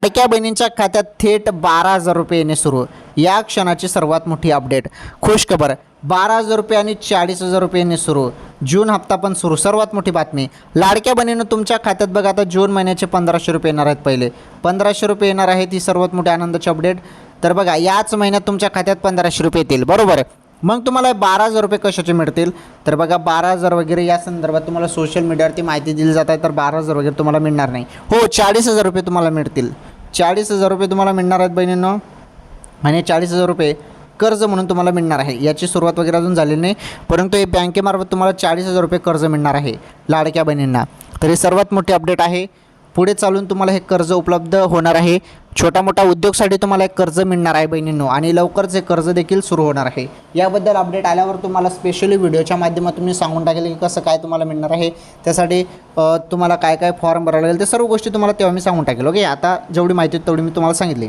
लाडक्या बहिणींच्या खात्यात थेट 12,000 रुपये येणे सुरू. या क्षणाची सर्वात मोठी अपडेट. खुशखबर, 12,000 रुपये आणि 40,000 रुपये येणे सुरू. जून हप्ता पण सुरू. सर्वात मोठी बातमी, लाडक्या बहिणीनं तुमच्या खात्यात बघा आता जून महिन्याचे 1,500 रुपये येणार आहेत. पहिले 1,500 रुपये येणार आहेत, ही सर्वात मोठी आनंदाची अपडेट. तर बघा याच महिन्यात तुमच्या खात्यात 1,500 रुपये येतील, बरोबर. मग तुम्हाला 12,000 रुपये कशाचे मिळतील, तर बघा 12,000 वगैरे या संदर्भात तुम्हाला सोशल मीडियावरती माहिती दिली जात आहे. तर 12,000 वगैरे तुम्हाला मिळणार नाही. हो, 40,000 रुपये तुम्हाला मिळतील. 40,000 रुपये तुम्हाला मिळणार आहेत बहिणींनो. आणि 40,000 रुपये कर्ज म्हणून तुम्हाला मिळणार आहे. याची सुरुवात वगैरे अजून झालेली नाही, परंतु हे बँकेमार्फत तुम्हाला 40,000 रुपये कर्ज मिळणार आहे लाडक्या बहिणींना. तर ही सर्वात मोठी अपडेट आहे. पुढे चालून तुम्हाला हे कर्ज उपलब्ध होणार आहे. छोटा मोठा उद्योगसाठी तुम्हाला एक कर्ज मिळणार आहे बहिणींनो, आणि लवकरच हे कर्ज देखील सुरू होणार आहे. याबद्दल अपडेट आल्यावर तुम्हाला स्पेशली व्हिडिओच्या माध्यमातून मी सांगून टाकेल की कसं काय तुम्हाला मिळणार आहे. त्यासाठी तुम्हाला काय काय फॉर्म भरावं लागेल ते सर्व गोष्टी तुम्हाला तेव्हा मी सांगून टाकेल. ओके, आता जेवढी माहिती तेवढी मी तुम्हाला सांगितली.